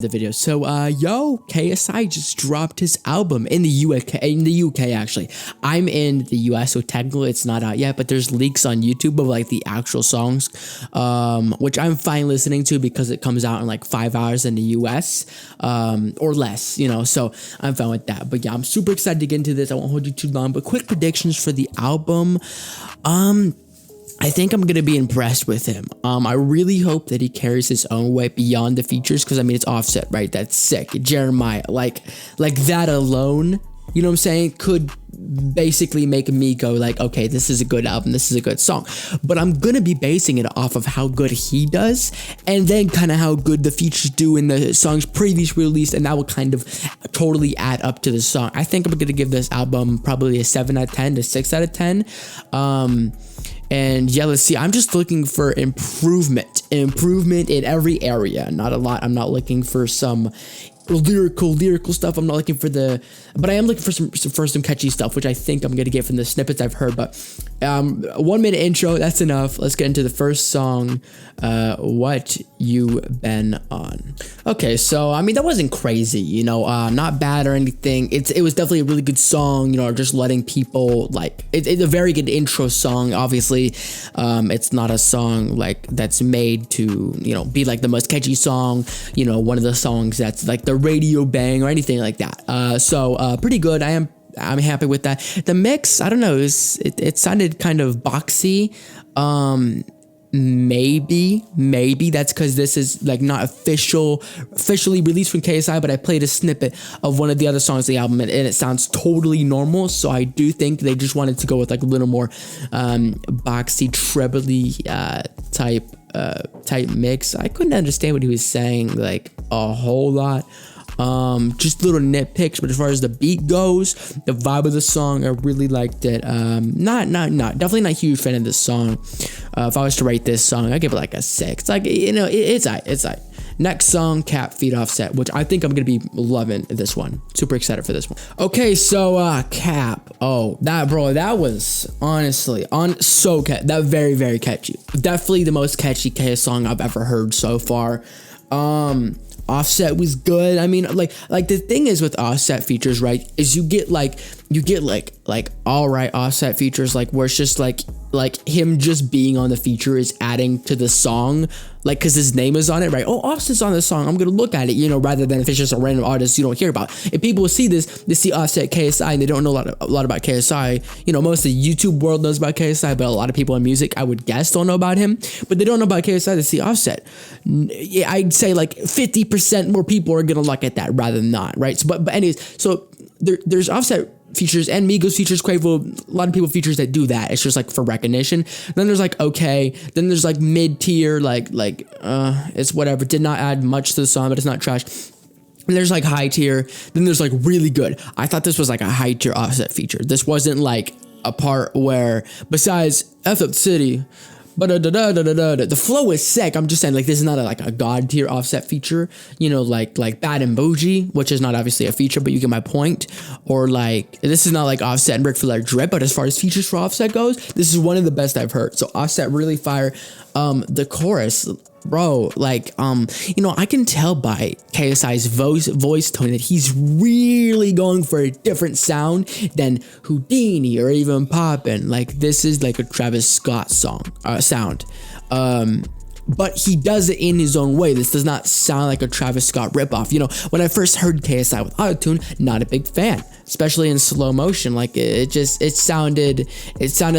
The video. So KSI just dropped his album in the UK actually. I'm in the US, so technically it's not out yet, but there's leaks on YouTube of like the actual songs, which I'm fine listening to because it comes out in like 5 hours in the US, or less, so I'm fine with that. But yeah, I'm super excited to get into this. I won't hold you too long, but quick predictions for the album. I think I'm gonna be impressed with him. I really hope that he carries his own weight beyond the features, because I mean it's Offset, right? That's sick. Jeremiah, like that alone, you know what I'm saying, could basically make me go like, okay, this is a good album, this is a good song. But I'm gonna be basing it off of how good he does, and then kind of how good the features do in the song's previous release, and that will kind of totally add up to the song. I think I'm gonna give this album probably a 7 out of 10 to 6 out of 10. And yeah, let's see. I'm just looking for improvement in every area. Not a lot. I'm not looking for some lyrical stuff. I'm not looking for but I am looking for some catchy stuff, which I think I'm gonna get from the snippets I've heard. But 1 minute intro, that's enough. Let's get into the first song. What You Been On. Okay, so I mean that wasn't crazy, not bad or anything. It was definitely a really good song, just letting people like it's a very good intro song. Obviously, it's not a song like that's made to be like the most catchy song, one of the songs that's like the radio bang or anything like that. So pretty good. I'm happy with that. The mix, I don't know, it sounded kind of boxy. Maybe that's because this is like not officially released from KSI, but I played a snippet of one of the other songs of the album, and it sounds totally normal. So I do think they just wanted to go with like a little more boxy, trebly type mix. I couldn't understand what he was saying like a whole lot. Just little nitpicks, but as far as the beat goes, the vibe of the song, I really liked it. Definitely not a huge fan of this song. If I was to rate this song, I'd give it like a 6. Like, it's alright. Next song, Cap feat. Offset, which I think I'm gonna be loving this one. Super excited for this one. Okay, so Cap. Oh, that was honestly that very, very catchy. Definitely the most catchy KS song I've ever heard so far. Offset was good. I mean, like the thing is with Offset features, right, is you get like all right Offset features, like where it's just like him just being on the feature is adding to the song, like because his name is on it, right? Oh, Offset's on the song, I'm gonna look at it, rather than if it's just a random artist you don't hear about. If people see this, they see Offset KSI and they don't know a lot about KSI. Most of the YouTube world knows about KSI, but a lot of people in music, I would guess, don't know about him. But they don't know about KSI, they see Offset. I'd say like 50% more people are gonna look at that rather than not, right? So, but anyways, so there's Offset features and Migos features, Quavo, a lot of people features that do that. It's just like for recognition. Then there's like okay, then there's like mid tier, like it's whatever, did not add much to the song, but it's not trash. And there's like high tier, then there's like really good. I thought this was like a high tier Offset feature. This wasn't like a part where besides F Up City, but the flow is sick. I'm just saying, like, this is not a god tier Offset feature, like Bad and Bougie, which is not obviously a feature, but you get my point. Or like, this is not like Offset and Rick Flair Drip, but as far as features for Offset goes, this is one of the best I've heard. So Offset really fire. The chorus, bro, like, I can tell by KSI's voice tone that he's really going for a different sound than Houdini or even Poppin'. Like, this is like a Travis Scott sound. But he does it in his own way. This does not sound like a Travis Scott ripoff. When I first heard KSI with autotune, not a big fan, especially in slow motion. Like it sounded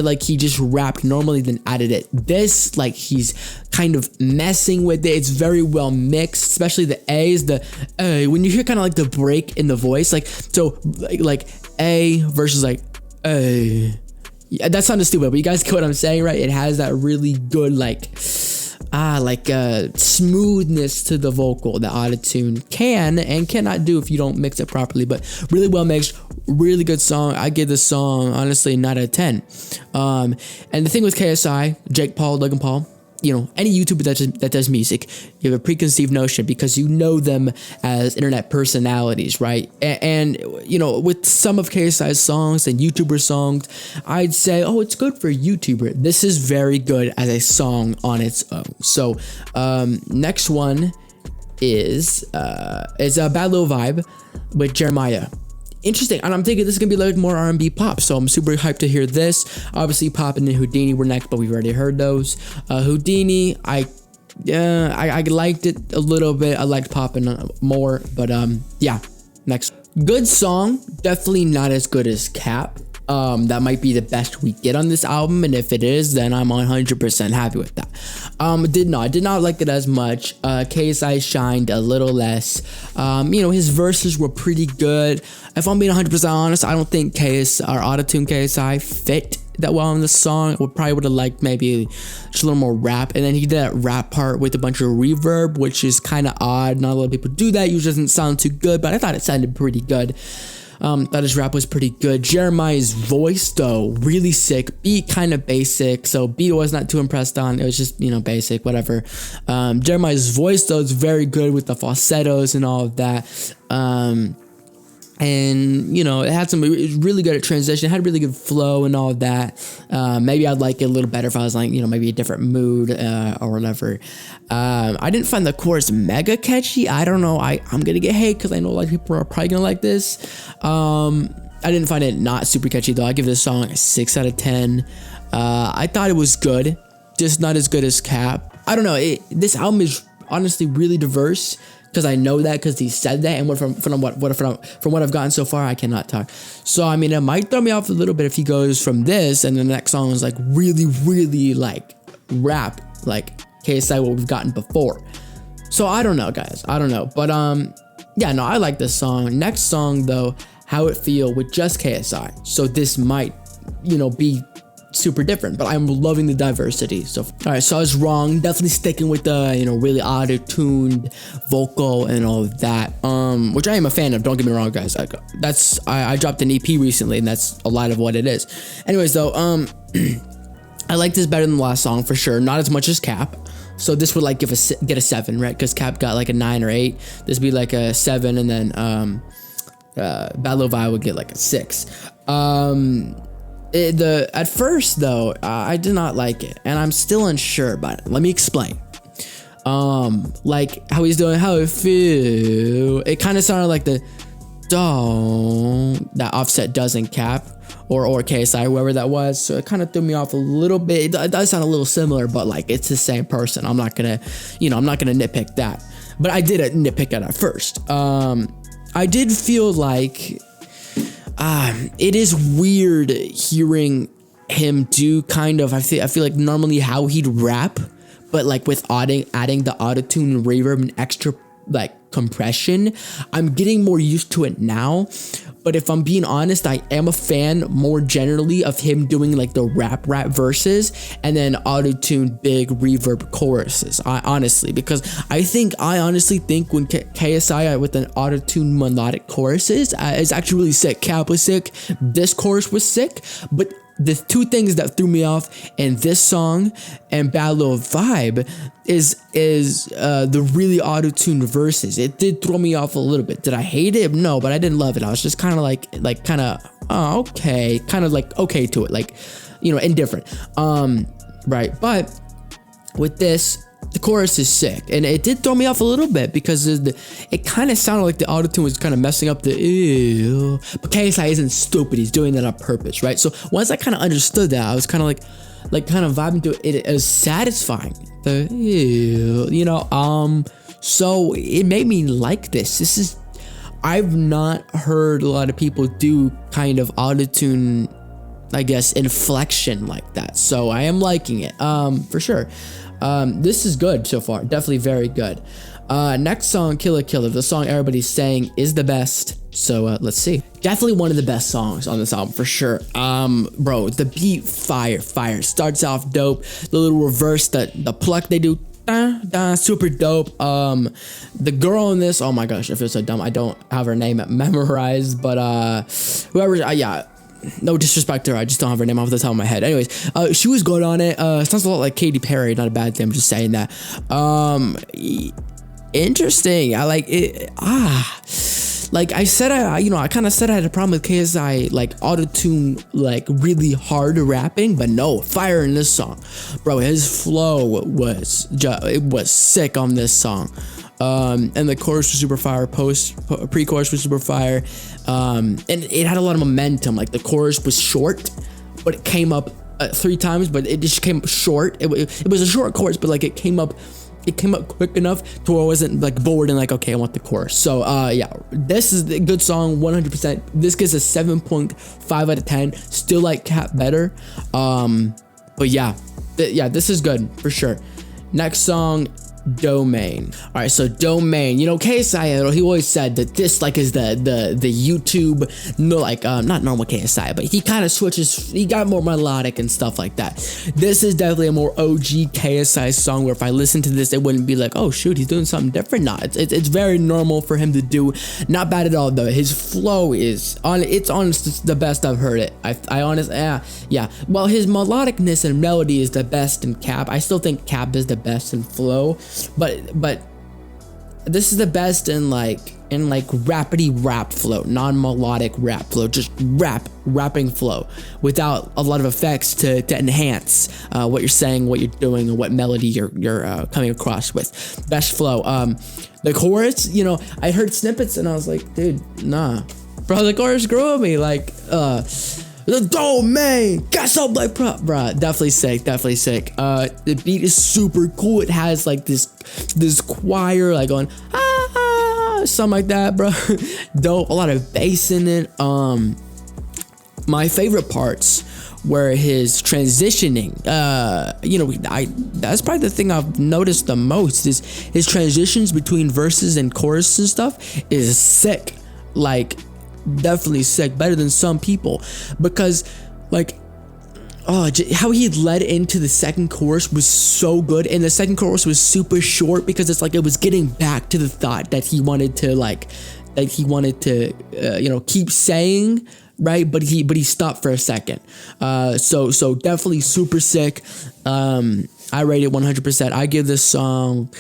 like he just rapped normally, then added it. This, like, he's kind of messing with it. It's very well mixed, especially the A's, when you hear kind of like the break in the voice, like, so like A versus like A. Yeah, that sounded stupid, but you guys get what I'm saying, right? It has that really good smoothness to the vocal that autotune can and cannot do if you don't mix it properly. But really well mixed, really good song. I give this song honestly 9 out of 10. And the thing with KSI, Jake Paul, Logan Paul, any YouTuber that does music, you have a preconceived notion because you know them as internet personalities, right? And with some of KSI's songs and YouTuber songs, I'd say, oh, it's good for a YouTuber. This is very good as a song on its own. So, next one is a Bad Little Vibe with Jeremiah. Interesting, and I'm thinking this is gonna be like more R&B pop, so I'm super hyped to hear this. Obviously, Poppin' and Houdini were next, but we've already heard those. Houdini, I liked it a little bit. I liked Poppin' more, but yeah. Next, good song, definitely not as good as Cap. That might be the best we get on this album, and if it is, then I'm 100% happy with that. I did not like it as much. KSI shined a little less. His verses were pretty good. If I'm being 100% honest, I don't think Auto-Tune KSI fit that well in the song. I probably would have liked maybe just a little more rap, and then he did that rap part with a bunch of reverb, which is kind of odd. Not a lot of people do that. Usually doesn't sound too good, but I thought it sounded pretty good. Thought his rap was pretty good. Jeremiah's voice though, really sick. Beat kind of basic, so beat was not too impressed on. It was just, basic, whatever. Jeremiah's voice though is very good with the falsettos and all of that. And it had it was really good at transition, it had really good flow and all of that. Maybe I'd like it a little better if I was like, maybe a different mood or whatever. I didn't find the chorus mega catchy. I don't know. I'm gonna get hate because I know a lot of people are probably gonna like this. I didn't find it not super catchy though. I give this song a 6 out of 10. I thought it was good, just not as good as Cap. I don't know. This album is honestly really diverse. Because I know that, because he said that, and from what I've gotten so far, I cannot talk. So I mean, it might throw me off a little bit if he goes from this, and the next song is like really, really like rap, like KSI what we've gotten before. So I don't know, guys. I don't know, but yeah, no, I like this song. Next song though, How It Feel with just KSI. So this might, be super different, but I'm loving the diversity. So all right, so I was wrong, definitely sticking with the really auto-tuned vocal and all of that, which I am a fan of, don't get me wrong, guys. I dropped an EP recently, and that's a lot of what it is. Anyways though, I like this better than the last song for sure, not as much as Cap. So this would like get a 7, right? Because Cap got like a 9 or 8. This would be like a 7, and then Bad Little Vibe would get like a 6. At first though, I did not like it, and I'm still unsure about it. Let me explain. Like how he's doing How It Feel, it kind of sounded like the don't that Offset does in Cap or KSI, whoever that was. So it kind of threw me off a little bit. It does sound a little similar, but like it's the same person. I'm not gonna nitpick that, but I did nitpick it at first. I did feel like it is weird hearing him do kind of, I feel like normally how he'd rap, but like with adding the auto-tune reverb and extra like compression. I'm getting more used to it now, but if I'm being honest, I am a fan more generally of him doing like the rap verses and then auto-tune big reverb choruses. Honestly, because I honestly think when KSI with an auto-tune melodic choruses is actually really sick. Cap was sick, this chorus was sick, but the two things that threw me off in this song and Bad Little Vibe is the really auto-tuned verses. It did throw me off a little bit. Did I hate it? No, but I didn't love it. I was just kind of okay, kind of like okay to it, like indifferent. Right, but with this, the chorus is sick, and it did throw me off a little bit because it kind of sounded like the autotune was kind of messing up the ew. But KSI isn't stupid; he's doing that on purpose, right? So once I kind of understood that, I was kind of like kind of vibing to it. It was satisfying. The ew, so it made me like this. I've not heard a lot of people do kind of autotune, I guess, inflection like that. So I am liking it, for sure. This is good so far, definitely very good. Next song, Killer Killer, the song everybody's saying is the best. So let's see. Definitely one of the best songs on this album for sure. Bro, the beat fire. Starts off dope. The little reverse, the pluck they do, super dope. The girl in this, oh my gosh, I feel so dumb. I don't have her name memorized, but whoever, yeah. No disrespect to her, I just don't have her name off the top of my head. Anyways, she was good on it. Sounds a lot like Katy Perry, not a bad thing, I'm just saying that. Interesting. I like it. Like I said, I kind of said I had a problem with KSI like auto-tune, like really hard rapping, but no, fire in this song, bro. His flow was sick on this song. And the chorus was super fire. Pre-chorus was super fire. And it had a lot of momentum. Like the chorus was short, but it came up 3 times, but it just came up short. It was a short chorus, but like it came up quick enough to where I wasn't like bored and like, okay, I want the chorus. So yeah, this is a good song, 100%. This gets a 7.5 out of 10. Still like Cap better. But yeah, this is good for sure. Next song, Domain. All right, so Domain, you know, KSI, he always said that this like is the YouTube, no, like not normal KSI, but he kind of switches, he got more melodic and stuff like that. This is definitely a more OG KSI song where if I listen to this, it wouldn't be like, oh shoot, he's doing something different. No, it's very normal for him to do. Not bad at all though. His flow is it's honestly the best I've heard it. I honestly, yeah. Well, his melodicness and melody is the best in Cap. I still think Cap is the best in flow. But this is the best in like rapidy rap flow, non-melodic rap flow, just rapping flow without a lot of effects to enhance what you're saying, what you're doing, and what melody you're coming across with. Best flow. The chorus, you know, I heard snippets and I was like, dude, nah, bro, the chorus grew on me. Like the Domain, got something like bruh, definitely sick. The beat is super cool. It has like this choir like going something like that, bro. Dope. A lot of bass in it. My favorite parts were his transitioning. You know, that's probably the thing I've noticed the most is his transitions between verses and chorus and stuff is sick. Like, definitely sick, better than some people, because like how he led into the second chorus was so good, and the second chorus was super short because it's like it was getting back to the thought that he wanted to you know, keep saying, right, but he stopped for a second. So definitely super sick. I rate it 100%. I give this song,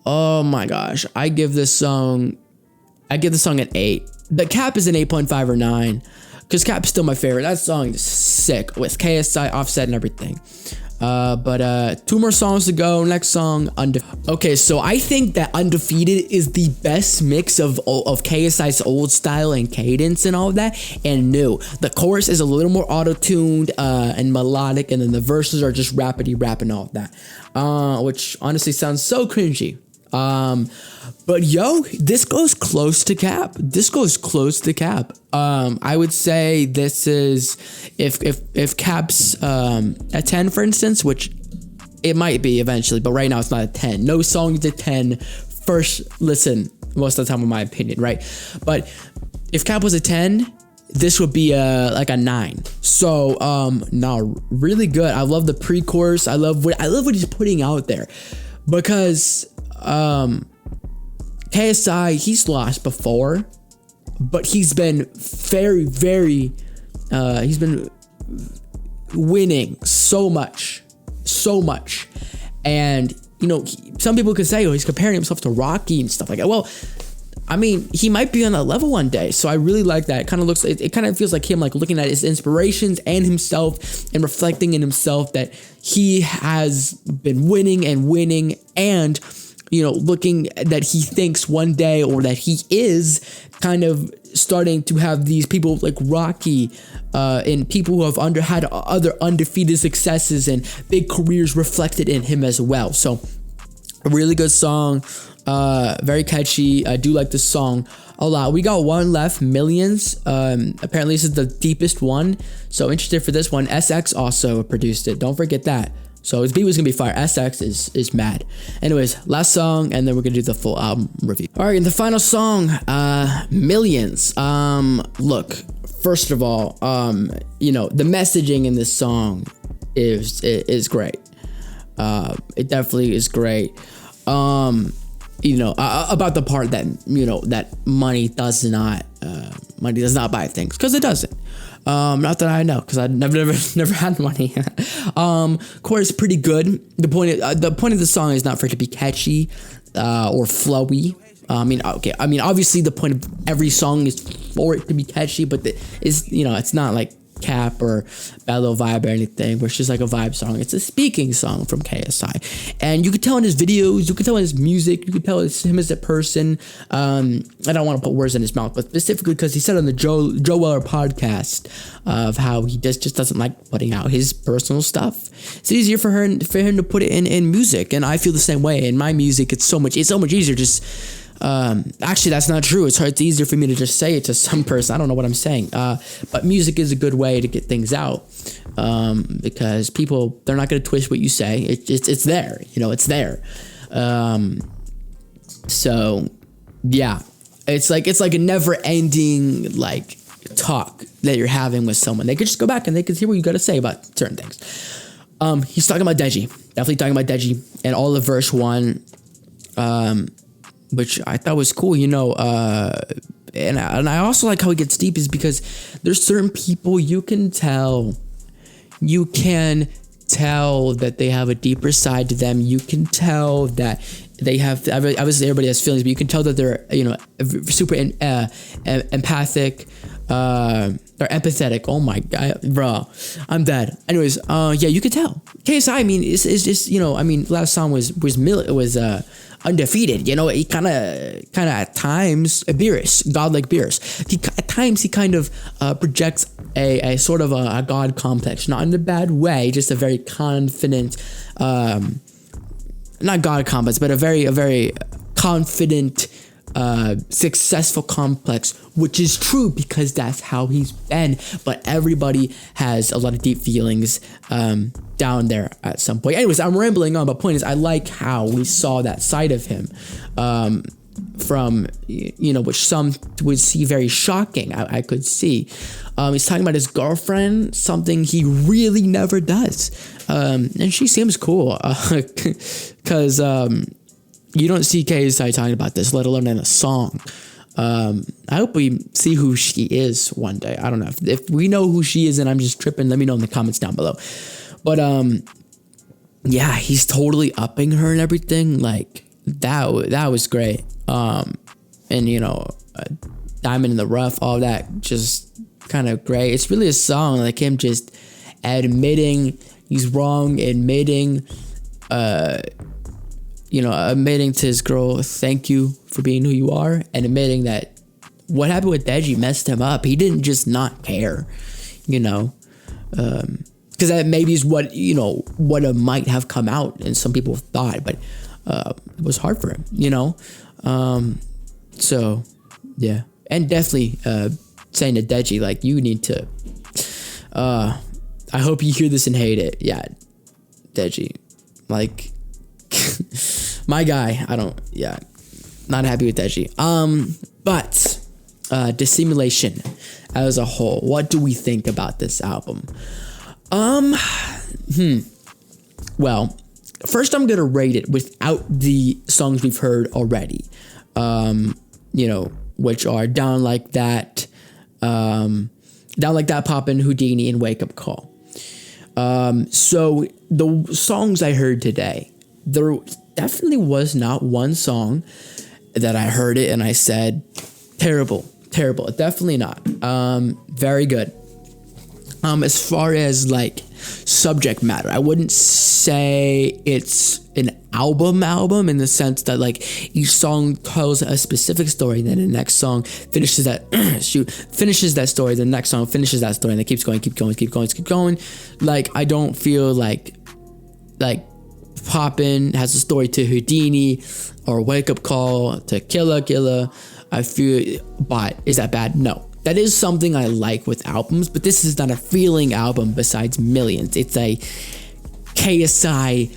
oh my gosh, I give this song an 8. The Cap is an 8.5 or 9, because Cap's still my favorite. That song is sick with KSI, Offset, and everything. But 2 more songs to go. Next song, Undefeated. Okay, so I think that Undefeated is the best mix of KSI's old style and cadence and all of that, and new. The chorus is a little more auto-tuned and melodic, and then the verses are just rapidy rap and all of that, which honestly sounds so cringy. But yo, this goes close to Cap. I would say this is, if Cap's a 10, for instance, which it might be eventually, but right now it's not a 10. No song is a 10 first listen most of the time, in my opinion, right? But if Cap was a 10, this would be like a 9. So no, really good. I love the pre-chorus. I love what he's putting out there, because KSI, he's lost before, but he's been very he's been winning so much, and you know, some people could say, oh, he's comparing himself to Rocky and stuff like that. Well, I mean, he might be on that level one day, so I really like that. It kind of looks, it kind of feels like him like looking at his inspirations and himself and reflecting in himself that he has been winning, and you know, looking that he thinks one day, or that he is kind of starting to have these people like Rocky and people who have had other undefeated successes and big careers reflected in him as well. So a really good song, very catchy. I do like this song a lot. We got one left, Millions. Apparently this is the deepest one, so interested for this one. SX also produced it, don't forget that. So his beat was gonna be fire. SX is mad. Anyways, last song, and then we're gonna do the full album review. All right, and the final song, Millions. Look, first of all, you know, the messaging in this song is great. It definitely is great. You know, about the part that, you know, that money does not buy things, because it doesn't. Not that I know, because I never had money. Chorus pretty good. The point of the song is not for it to be catchy or flowy. I mean, obviously the point of every song is for it to be catchy, but you know, it's not like cap or bad little vibe or anything, where it's just like a vibe song. It's a speaking song from KSI. And you could tell in his videos, you could tell in his music, you could tell it's him as a person. I don't want to put words in his mouth, but specifically because he said on the Joe Weller podcast of how he just doesn't like putting out his personal stuff. It's easier for him to put it in music. And I feel the same way. In my music, it's so much easier just actually that's not true. It's easier for me to just say it to some person. I don't know what I'm saying. But music is a good way to get things out. Because people, they're not going to twist what you say. It's there, it's there. So yeah, it's like a never ending like talk that you're having with someone. They could just go back and they could hear what you got to say about certain things. He's talking about Deji, definitely talking about Deji and all of verse 1, which I thought was cool, and I also like how he gets deep is because there's certain people you can tell that they have a deeper side to them. You can tell that they have, obviously everybody has feelings, but you can tell that they're, super empathic, they're empathetic. Oh my God, bro, I'm dead. Anyways, yeah, you could tell. KSI, I mean, is just, last song was undefeated. He kind of at times, Beerus, godlike Beerus. At times he kind of projects a sort of a god complex, not in a bad way, just a very confident, not god complex, but a very confident, successful complex, which is true because that's how he's been. But everybody has a lot of deep feelings down there at some point. Anyways, I'm rambling on, but point is, I like how we saw that side of him from, which some would see very shocking. I could see. He's talking about his girlfriend, something he really never does. And she seems cool because you don't see KSI talking about this, let alone in a song. I hope we see who she is one day. I don't know. If we know who she is and I'm just tripping, let me know in the comments down below. But yeah, he's totally upping her and everything. Like that was great. And Diamond in the Rough, all that, just kind of great. It's really a song like him just admitting he's wrong, admitting to his girl, thank you for being who you are, and admitting that what happened with Deji messed him up. He didn't just not care, because that maybe is what might have come out, and some people thought, but it was hard for him, so yeah, and definitely saying to Deji, like, you need to, I hope you hear this and hate it. Yeah, Deji, like, my guy, not happy with Deji. But Dissimulation as a whole, what do we think about this album? Well, first I'm gonna rate it without the songs we've heard already, which are Down Like That, Poppin', Houdini, and Wake Up Call. So the songs I heard today, there definitely was not one song that I heard it and I said, terrible. Definitely not. Very good. As far as like subject matter, I wouldn't say it's an album in the sense that like each song tells a specific story, and then the next song finishes that finishes that story, the next song finishes that story, and it keeps going. Like, I don't feel like Poppin' has a story to Houdini or Wake Up Call to Killa. I feel, but is that bad? No. That is something I like with albums, but this is not a feeling album besides Millions. It's a KSI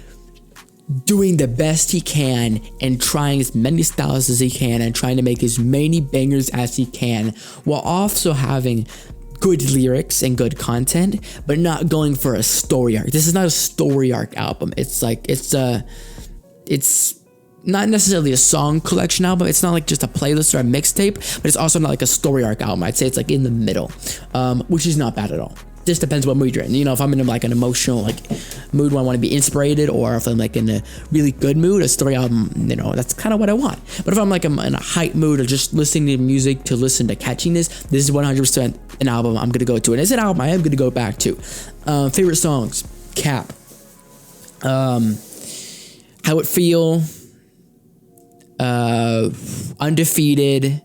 doing the best he can and trying as many styles as he can and trying to make as many bangers as he can, while also having good lyrics and good content, but not going for a story arc. This is not a story arc album. It's not necessarily a song collection album. It's not like just a playlist or a mixtape, but it's also not like a story arc album. I'd say it's like in the middle, which is not bad at all. Just depends what mood you're in. You know, if I'm in like an emotional like mood where I want to be inspired, or if I'm like in a really good mood, a story album, you know, that's kind of what I want. But if I'm like in a hype mood or just listening to music to listen to catchiness, this is 100% an album I'm gonna go to. And it's an album I am gonna go back to. Favorite songs: Cap, How It Feel, Undefeated.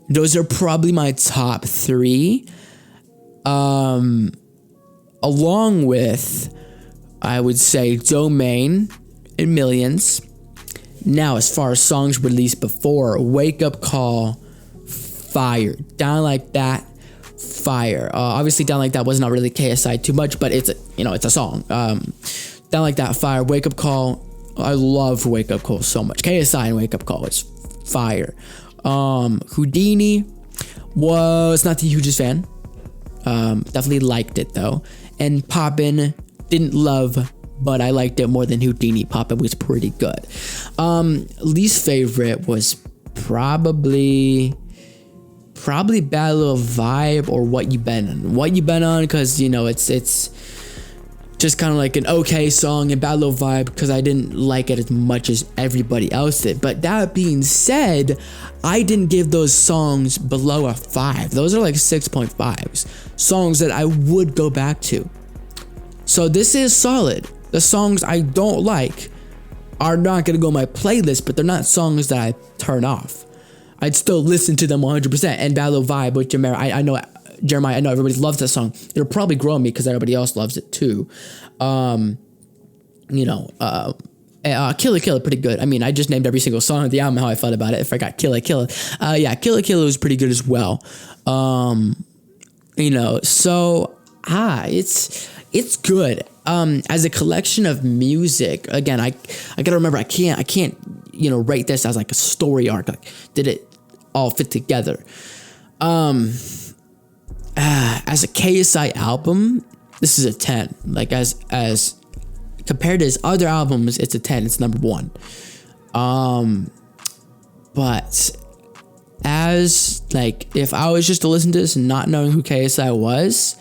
Those are probably my top 3. Along with, I would say, Domain and Millions. Now, as far as songs released before, Wake Up Call, fire. Down Like That, fire. Obviously, Down Like That was not really KSI too much, but it's a, you know, it's a song. Down Like That, fire. Wake Up Call, I love Wake Up Call so much. KSI and Wake Up Call is fire. Houdini was not the hugest fan. Definitely liked it though. And Poppin', didn't love, but I liked it more than Houdini. Poppin' was pretty good. Least favorite was probably Battle of Vibe or What You Been On. What You Been On, because you know it's just kind of like an okay song, and Battle of Vibe because I didn't like it as much as everybody else did. But that being said, I didn't give those songs below a 5. Those are like 6.5s. Songs that I would go back to. So this is solid. The songs I don't like are not going to go on my playlist, but they're not songs that I turn off. I'd still listen to them 100%. And Battle of Vibe with Jeremiah, I know Jeremiah, I know everybody loves that song. It'll probably grow on me because everybody else loves it too. Killer Killer, pretty good. I mean, I just named every single song of the album how I felt about it. If I got Killer Killer, Killer Killer was pretty good as well. So it's good. As a collection of music, again, I gotta remember I can't rate this as like a story arc. Like, did it all fit together? As a KSI album, this is a 10. Like as compared to his other albums, it's a 10. It's number 1. But as like if I was just to listen to this and not knowing who KSI was,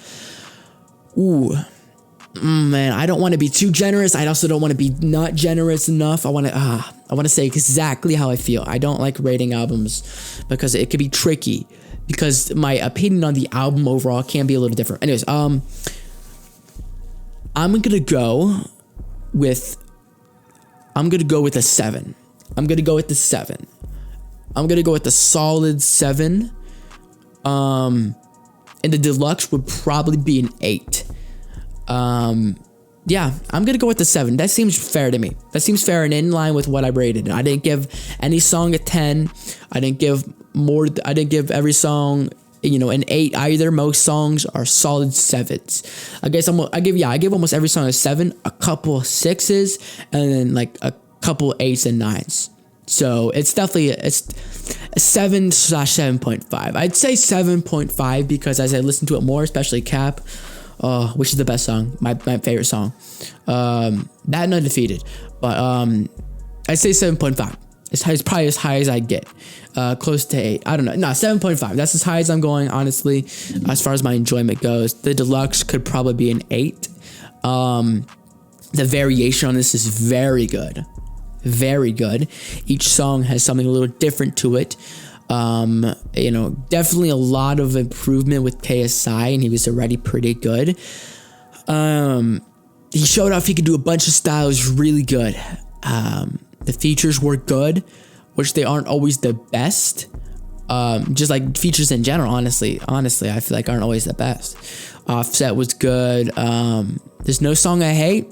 man, I don't want to be too generous. I also don't want to be not generous enough. I want to say exactly how I feel. I don't like rating albums because it could be tricky. Because my opinion on the album overall can be a little different. Anyways, I'm gonna go with a 7. I'm gonna go with the 7. I'm gonna go with the solid 7. And the deluxe would probably be an 8. Yeah, I'm gonna go with the 7. That seems fair to me. That seems fair and in line with what I rated. I didn't give any song a 10. I didn't give every song, an 8 either. Most songs are solid 7s. I give almost every song a 7, a couple 6s, and then like a couple 8s and 9s. So it's definitely a 7/7.5. I'd say 7.5 because as I listen to it more, especially Cap, which is the best song, my favorite song, that and Undefeated. But I'd say 7.5. It's probably as high as I get. Close to 8. I don't know. No, 7.5. That's as high as I'm going, honestly, as far as my enjoyment goes. The deluxe could probably be an 8. The variation on this is very good. Very good. Each song has something a little different to it. Definitely a lot of improvement with KSI, and he was already pretty good. He showed off he could do a bunch of styles really good. The features were good, which they aren't always the best. Just like features in general, honestly, I feel like aren't always the best. Offset was good. There's no song I hate.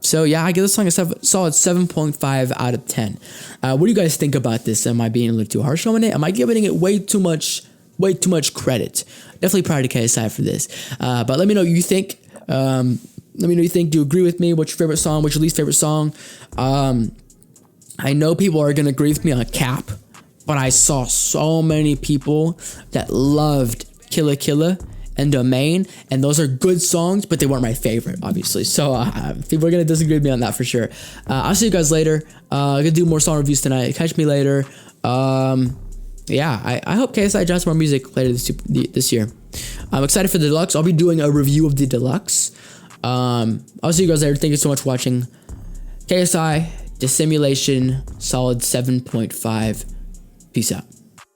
So yeah, I give this song a solid 7.5 out of 10. What do you guys think about this? Am I being a little too harsh on it? Am I giving it way too much credit? Definitely proud of KSI for this. But let me know what you think. Let me know what you think. Do you agree with me? What's your favorite song? What's your least favorite song? I know people are going to agree with me on Cap, but I saw so many people that loved Killer Killer and Domain, and those are good songs, but they weren't my favorite, obviously. So people are going to disagree with me on that for sure. I'll see you guys later. I'm going to do more song reviews tonight. Catch me later. I hope KSI drops more music later this year. I'm excited for the deluxe. I'll be doing a review of the deluxe. I'll see you guys later. Thank you so much for watching. KSI, Dissimulation, solid 7.5. Peace out.